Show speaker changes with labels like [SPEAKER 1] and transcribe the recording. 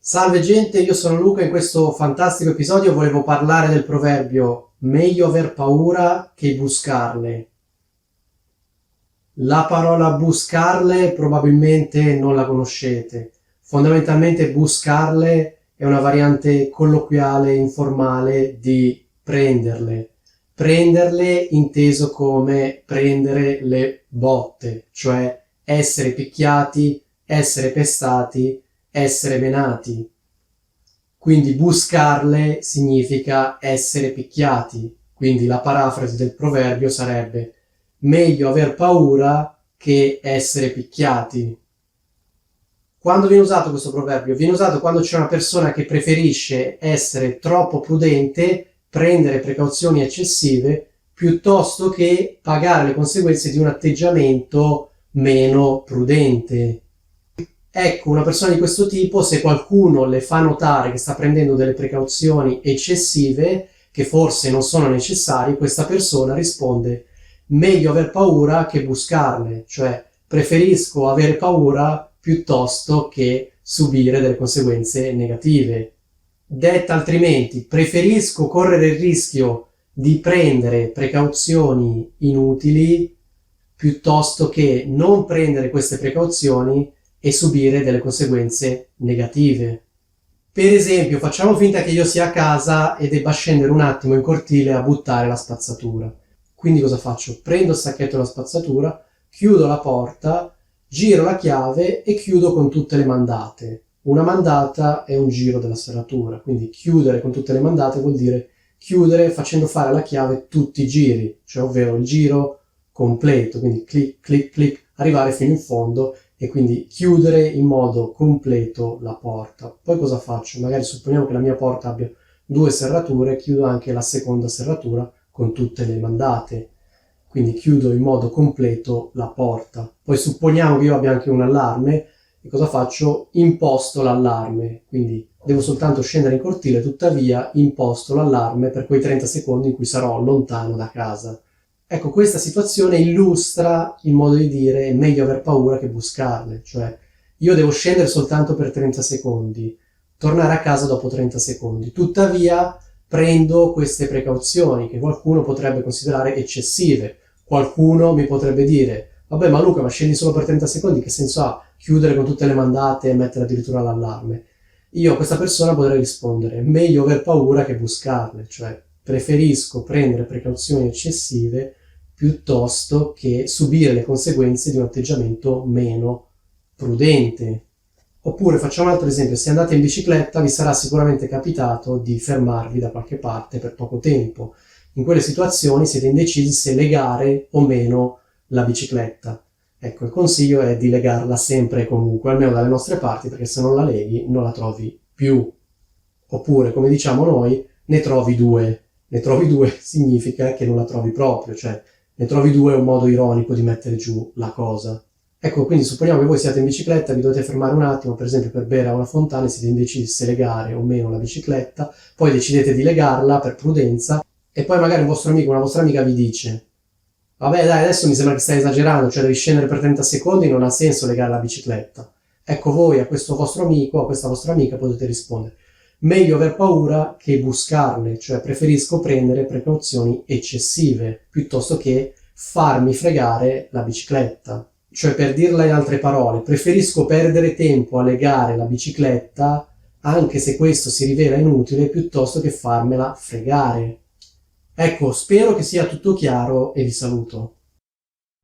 [SPEAKER 1] Salve gente, io sono Luca e in questo fantastico episodio volevo parlare del proverbio meglio aver paura che buscarle. La parola buscarle probabilmente non la conoscete. Fondamentalmente buscarle è una variante colloquiale, informale di prenderle. Prenderle inteso come prendere le botte, cioè essere picchiati, essere pestati, essere menati. Quindi buscarle significa essere picchiati. Quindi la parafrasi del proverbio sarebbe meglio aver paura che essere picchiati. Quando viene usato questo proverbio? Viene usato quando c'è una persona che preferisce essere troppo prudente, prendere precauzioni eccessive, piuttosto che pagare le conseguenze di un atteggiamento meno prudente. Ecco, una persona di questo tipo, se qualcuno le fa notare che sta prendendo delle precauzioni eccessive, che forse non sono necessarie, questa persona risponde meglio aver paura che buscarle, cioè preferisco avere paura piuttosto che subire delle conseguenze negative. Detta altrimenti, preferisco correre il rischio di prendere precauzioni inutili piuttosto che non prendere queste precauzioni e subire delle conseguenze negative. Per esempio, facciamo finta che io sia a casa e debba scendere un attimo in cortile a buttare la spazzatura. Quindi cosa faccio? Prendo il sacchetto della spazzatura, chiudo la porta, giro la chiave e chiudo con tutte le mandate. Una mandata è un giro della serratura, quindi chiudere con tutte le mandate vuol dire chiudere facendo fare alla chiave tutti i giri, cioè ovvero il giro completo, quindi clic, clic, clic, arrivare fino in fondo e quindi chiudere in modo completo la porta. Poi cosa faccio? Magari supponiamo che la mia porta abbia 2 serrature, chiudo anche la seconda serratura con tutte le mandate, quindi chiudo in modo completo la porta. Poi supponiamo che io abbia anche un allarme e cosa faccio? Imposto l'allarme, quindi devo soltanto scendere in cortile, tuttavia imposto l'allarme per quei 30 secondi in cui sarò lontano da casa. Ecco, questa situazione illustra il modo di dire è meglio aver paura che buscarle, cioè io devo scendere soltanto per 30 secondi, tornare a casa dopo 30 secondi, tuttavia prendo queste precauzioni che qualcuno potrebbe considerare eccessive. Qualcuno mi potrebbe dire vabbè, ma Luca, ma scendi solo per 30 secondi, che senso ha chiudere con tutte le mandate e mettere addirittura l'allarme? Io a questa persona potrei rispondere meglio aver paura che buscarle, cioè preferisco prendere precauzioni eccessive piuttosto che subire le conseguenze di un atteggiamento meno prudente. Oppure facciamo un altro esempio, se andate in bicicletta vi sarà sicuramente capitato di fermarvi da qualche parte per poco tempo. In quelle situazioni siete indecisi se legare o meno la bicicletta. Ecco, il consiglio è di legarla sempre e comunque, almeno dalle nostre parti, perché se non la leghi non la trovi più. Oppure, come diciamo noi, ne trovi due. Ne trovi due significa che non la trovi proprio, cioè ne trovi due è un modo ironico di mettere giù la cosa. Ecco, quindi supponiamo che voi siate in bicicletta, vi dovete fermare un attimo, per esempio per bere a una fontana, e siete indecisi se legare o meno la bicicletta, poi decidete di legarla per prudenza, e poi magari un vostro amico o una vostra amica vi dice vabbè dai, adesso mi sembra che stai esagerando, cioè devi scendere per 30 secondi, non ha senso legare la bicicletta. Ecco, voi a questo vostro amico, a questa vostra amica potete rispondere meglio aver paura che buscarle, cioè preferisco prendere precauzioni eccessive piuttosto che farmi fregare la bicicletta. Cioè, per dirla in altre parole, preferisco perdere tempo a legare la bicicletta anche se questo si rivela inutile piuttosto che farmela fregare. Ecco, spero che sia tutto chiaro e vi saluto.